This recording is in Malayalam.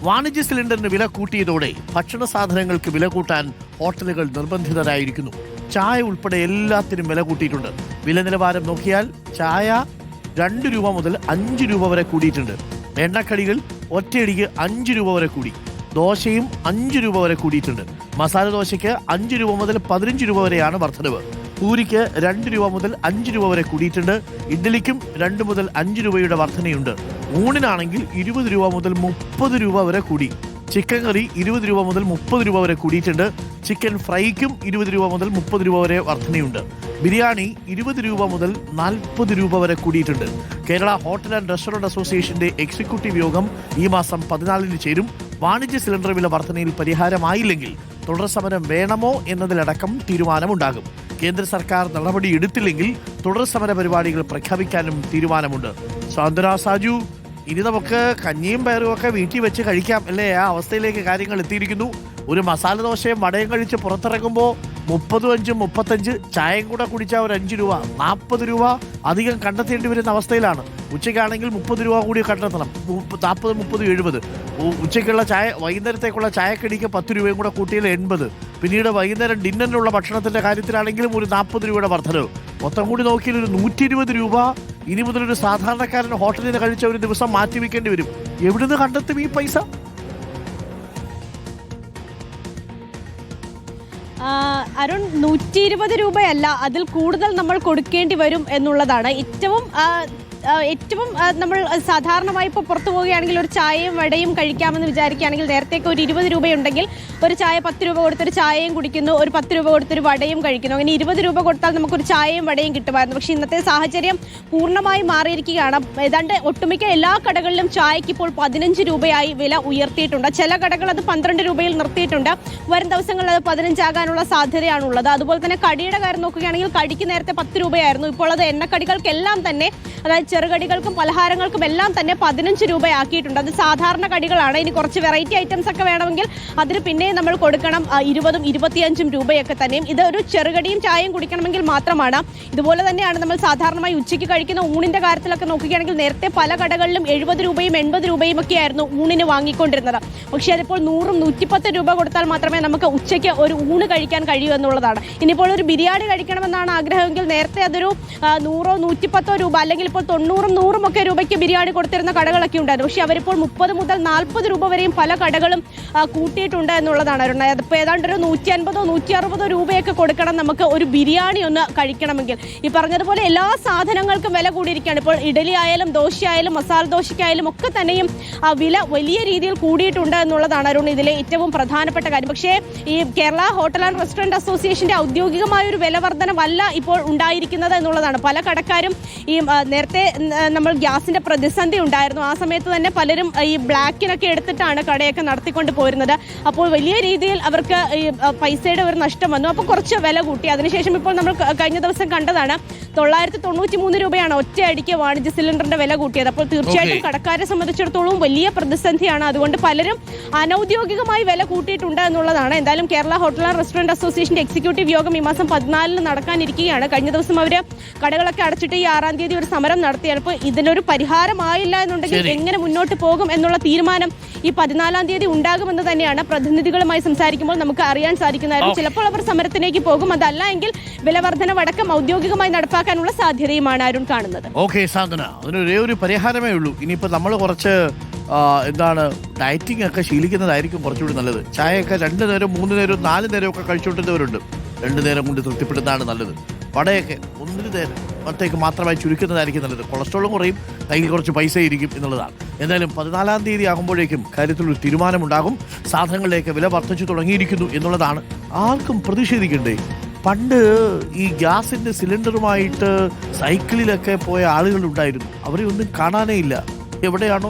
വാണിജ്യ സിലിണ്ടറിന് വില കൂട്ടിയതോടെ ഭക്ഷണ സാധനങ്ങൾക്ക് വില കൂട്ടാൻ ഹോട്ടലുകൾ നിർബന്ധിതരായിരിക്കുന്നു. ചായ ഉൾപ്പെടെ എല്ലാത്തിനും വില കൂട്ടിയിട്ടുണ്ട്. വില നിലവാരം നോക്കിയാൽ ചായ 2 രൂപ മുതൽ 5 രൂപ വരെ കൂടിയിട്ടുണ്ട്. എണ്ണക്കടികൾ ഒറ്റയടിക്ക് 5 രൂപ വരെ കൂടി. ദോശയും 5 രൂപ വരെ കൂടിയിട്ടുണ്ട്. മസാല ദോശയ്ക്ക് 5 രൂപ മുതൽ 15 രൂപ വരെയാണ് വർധനവ്. പൂരിക്ക് 2 രൂപ മുതൽ 5 രൂപ വരെ കൂടിയിട്ടുണ്ട്. ഇഡ്ഡലിക്കും 2 മുതൽ 5 രൂപയുടെ വർധനയുണ്ട്. ഊണിനാണെങ്കിൽ 20 രൂപ മുതൽ 30 രൂപ വരെ കൂടി. ചിക്കൻ കറി 20 രൂപ മുതൽ 30 രൂപ വരെ കൂടിയിട്ടുണ്ട്. ചിക്കൻ ഫ്രൈക്കും 20 രൂപ മുതൽ 30 രൂപ വരെ വർധനയുണ്ട്. ബിരിയാണി 20 രൂപ മുതൽ 40 രൂപ വരെ കൂടിയിട്ടുണ്ട്. കേരള ഹോട്ടൽ ആൻഡ് റെസ്റ്റോറന്റ് അസോസിയേഷന്റെ എക്സിക്യൂട്ടീവ് യോഗം ഈ മാസം 14 ചേരും. വാണിജ്യ സിലിണ്ടർ വില വർധനയിൽ പരിഹാരമായില്ലെങ്കിൽ തുടർ സമരം വേണമോ എന്നതിലടക്കം തീരുമാനമുണ്ടാകും. കേന്ദ്ര സർക്കാർ നടപടി എടുത്തില്ലെങ്കിൽ തുടർ സമര പരിപാടികൾ പ്രഖ്യാപിക്കാനും തീരുമാനമുണ്ട്. സാന്ത്വന സാജു, ഇനി നമുക്ക് കഞ്ഞിയും പയറും ഒക്കെ വീട്ടിൽ വെച്ച് കഴിക്കാം അല്ലേ? ആ അവസ്ഥയിലേക്ക് കാര്യങ്ങൾ എത്തിയിരിക്കുന്നു. ഒരു മസാല ദോശയും വടയും കഴിച്ച് പുറത്തിറങ്ങുമ്പോൾ 35 ചായയും കൂടെ കുടിച്ചാൽ ഒരു 5 രൂപ 40 രൂപ അധികം കണ്ടെത്തേണ്ടി വരുന്ന അവസ്ഥയിലാണ്. ഉച്ചയ്ക്കാണെങ്കിൽ 30 രൂപ കൂടി കണ്ടെത്തണം. 40, 30, 70. ഉച്ചയ്ക്കുള്ള ചായ, വൈകുന്നേരത്തേക്കുള്ള ചായക്കടിക്ക് 10 രൂപയും കൂടെ കൂട്ടിയാൽ 80. പിന്നീട് വൈകുന്നേരം ഡിന്നറിനുള്ള ഭക്ഷണത്തിന്റെ കാര്യത്തിലാണെങ്കിലും ഒരു 40 രൂപയുടെ വർധനവ്. മൊത്തം കൂടി നോക്കിയാൽ ഒരു 120 രൂപ ഇനി മുതലൊരു സാധാരണക്കാരൻ ഹോട്ടലിൽ നിന്ന് കഴിച്ച ഒരു ദിവസം മാറ്റിവെക്കേണ്ടി വരും. എവിടുന്ന് കണ്ടെത്തും ഈ പൈസ? അരുൺ, 120 രൂപയല്ല, അതിൽ കൂടുതൽ നമ്മൾ കൊടുക്കേണ്ടി വരും എന്നുള്ളതാണ് ഏറ്റവും നമ്മൾ സാധാരണമായി ഇപ്പോൾ പുറത്തു പോവുകയാണെങ്കിൽ ഒരു ചായയും വടയും കഴിക്കാമെന്ന് വിചാരിക്കുകയാണെങ്കിൽ നേരത്തേക്ക് ഒരു 20 രൂപയുണ്ടെങ്കിൽ ഒരു ചായ 10 രൂപ കൊടുത്തൊരു ചായയും കുടിക്കുന്നു, ഒരു 10 രൂപ കൊടുത്തൊരു വടയും കഴിക്കുന്നു. അങ്ങനെ 20 രൂപ കൊടുത്താൽ നമുക്കൊരു ചായയും വടയും കിട്ടുമായിരുന്നു. പക്ഷേ ഇന്നത്തെ സാഹചര്യം പൂർണ്ണമായി മാറിയിരിക്കുകയാണ്. ഏതാണ്ട് ഒട്ടുമിക്ക എല്ലാ കടകളിലും ചായയ്ക്ക് ഇപ്പോൾ 15 രൂപയായി വില ഉയർത്തിയിട്ടുണ്ട്. ചില കടകൾ അത് 12 രൂപയിൽ നിർത്തിയിട്ടുണ്ട്. വരും ദിവസങ്ങളിൽ അത് 15 ആകാനുള്ള സാധ്യതയാണുള്ളത്. അതുപോലെ തന്നെ കടിയുടെ കാര്യം നോക്കുകയാണെങ്കിൽ കടിക്ക് നേരത്തെ 10 രൂപയായിരുന്നു. ഇപ്പോൾ അത് എണ്ണക്കടികൾക്കെല്ലാം തന്നെ, അതായത് ചെറുകടികൾക്കും പലഹാരങ്ങൾക്കും എല്ലാം തന്നെ 15 രൂപയാക്കിയിട്ടുണ്ട്. അത് സാധാരണ കടികളാണ്. ഇനി കുറച്ച് വെറൈറ്റി ഐറ്റംസ് ഒക്കെ വേണമെങ്കിൽ അതിന് പിന്നെ നമ്മൾ കൊടുക്കണം 20, 25 രൂപയൊക്കെ തന്നെയും. ഇത് ഒരു ചെറുകടിയും ചായയും കുടിക്കണമെങ്കിൽ മാത്രമാണ്. ഇതുപോലെ തന്നെയാണ് നമ്മൾ സാധാരണമായി ഉച്ചയ്ക്ക് കഴിക്കുന്ന ഊണിന്റെ കാര്യത്തിലൊക്കെ നോക്കുകയാണെങ്കിൽ നേരത്തെ പല കടകളിലും 70 രൂപയും 80 രൂപയും ഒക്കെ ആയിരുന്നു ഊണിന് വാങ്ങിക്കൊണ്ടിരുന്നത്. പക്ഷേ അതിപ്പോൾ 100, 110 രൂപ കൊടുത്താൽ മാത്രമേ നമുക്ക് ഉച്ചയ്ക്ക് ഒരു ഊണ് കഴിക്കാൻ കഴിയൂ എന്നുള്ളതാണ്. ഇനിയിപ്പോൾ ഒരു ബിരിയാണി കഴിക്കണമെന്നാണ് ആഗ്രഹമെങ്കിൽ നേരത്തെ അതൊരു 100, 110 രൂപ അല്ലെങ്കിൽ ഇപ്പോൾ 90, 100 ഒക്കെ രൂപയ്ക്ക് ബിരിയാണി കൊടുത്തിരുന്ന കടകളൊക്കെ ഉണ്ടായിരുന്നു. പക്ഷേ അവരിപ്പോൾ 30 മുതൽ 40 രൂപ വരെയും പല കടകളും കൂട്ടിയിട്ടുണ്ട് എന്നുള്ളതാണ്. അതിപ്പോൾ ഏതാണ്ട് ഒരു 150, 160 രൂപയൊക്കെ കൊടുക്കണം നമുക്ക് ഒരു ബിരിയാണി ഒന്ന് കഴിക്കണമെങ്കിൽ. ഈ പറഞ്ഞതുപോലെ എല്ലാ സാധനങ്ങൾക്കും വില കൂടിയിരിക്കുകയാണ്. ഇപ്പോൾ ഇഡലി ആയാലും ദോശയായാലും മസാല ദോശയ്ക്കായാലും ഒക്കെ തന്നെയും വില വലിയ രീതിയിൽ കൂടിയിട്ടുണ്ട് എന്നുള്ളതാണ് അരുൺ ഇതിലെ ഏറ്റവും പ്രധാനപ്പെട്ട കാര്യം. പക്ഷേ ഈ കേരള ഹോട്ടൽ ആൻഡ് റെസ്റ്റോറന്റ് അസോസിയേഷന്റെ ഔദ്യോഗികമായ ഒരു വില വർധനവല്ല ഇപ്പോൾ ഉണ്ടായിരിക്കുന്നത് എന്നുള്ളതാണ്. പല കടക്കാരും ഈ നേരത്തെ നമ്മൾ ഗ്യാസിന്റെ പ്രതിസന്ധി ഉണ്ടായിരുന്നു. ആ സമയത്ത് തന്നെ പലരും ഈ ബ്ലാക്കിനൊക്കെ എടുത്തിട്ടാണ് കടയൊക്കെ നടത്തിക്കൊണ്ട് പോരുന്നത്. അപ്പോൾ വലിയ രീതിയിൽ അവർക്ക് ഈ പൈസയുടെ ഒരു നഷ്ടം വന്നു. അപ്പോൾ കുറച്ച് വില കൂട്ടി. അതിനുശേഷം ഇപ്പോൾ നമ്മൾ കഴിഞ്ഞ ദിവസം കണ്ടതാണ് 993 രൂപയാണ് ഒറ്റയടിക്ക് വാണിജ്യ സിലിണ്ടറിന്റെ വില കൂട്ടിയത്. അപ്പോൾ തീർച്ചയായിട്ടും കടക്കാരെ സംബന്ധിച്ചിടത്തോളം വലിയ പ്രതിസന്ധിയാണ്. അതുകൊണ്ട് പലരും അനൌദ്യോഗികമായി വില കൂട്ടിയിട്ടുണ്ട് എന്നുള്ളതാണ്. എന്തായാലും കേരള ഹോട്ടൽ ആൻഡ് റെസ്റ്റോറന്റ് അസോസിയേഷന്റെ എക്സിക്യൂട്ടീവ് യോഗം ഈ മാസം 14 നടക്കാനിരിക്കുകയാണ്. കഴിഞ്ഞ ദിവസം അവർ കടകളൊക്കെ അടച്ചിട്ട് ഈ 6-ാം തീയതി ഒരു സമരം നടത്തിയാണ്. അപ്പോൾ ഇതിനൊരു പരിഹാരമായില്ല എന്നുണ്ടെങ്കിൽ എങ്ങനെ മുന്നോട്ട് പോകും എന്നുള്ള തീരുമാനം ഈ 14-ാം തീയതി ഉണ്ടാകുമെന്ന് തന്നെയാണ് പ്രതിനിധികളുമായി സംസാരിക്കുമ്പോൾ നമുക്ക് അറിയാൻ സാധിക്കുന്നത്. ചിലപ്പോൾ അവർ സമരത്തിലേക്ക് പോകും. അതല്ല എങ്കിൽ വിലവർധനവടക്കം ഔദ്യോഗികമായി നടപ്പാക്കാനുള്ള സാധ്യതയുമാണ് അരുൺ കാണുന്നത്. ഓക്കെ സാന്ത്വന, അതിനൊരേ ഒരു പരിഹാരമേ ഉള്ളൂ. ഇനിയിപ്പോൾ നമ്മൾ കുറച്ച് ഡയറ്റിംഗ് ഒക്കെ ശീലിക്കുന്നതായിരിക്കും കുറച്ചുകൂടി നല്ലത്. ചായയൊക്കെ 2 നേരം 3 നേരം 4 നേരം ഒക്കെ കഴിച്ചുകൊണ്ടിരുന്നവരുണ്ട്. 2 നേരം കൊണ്ട് തൃപ്തിപ്പെടുന്നതാണ് നല്ലത്. വടയൊക്കെ 1 നേരം മറ്റേക്ക് മാത്രമായി ചുരുക്കുന്നതായിരിക്കും നല്ലത്. കൊളസ്ട്രോളും കുറയും, കയ്യിൽ കുറച്ച് പൈസ ഇരിക്കും എന്നുള്ളതാണ്. എന്തായാലും 14-ാം തീയതി ആകുമ്പോഴേക്കും കാര്യത്തിലൊരു തീരുമാനമുണ്ടാകും. സാധനങ്ങളിലേക്ക് വില വർദ്ധിച്ചു തുടങ്ങിയിരിക്കുന്നു എന്നുള്ളതാണ്. ആർക്കും പ്രതിഷേധിക്കണ്ടേ? പണ്ട് ഈ ഗ്യാസിന്റെ സിലിണ്ടറുമായിട്ട് സൈക്കിളിലൊക്കെ പോയ ആളുകളുണ്ടായിരുന്നു. അവരെ ഒന്നും കാണാനേ ഇല്ല. എവിടെയാണോ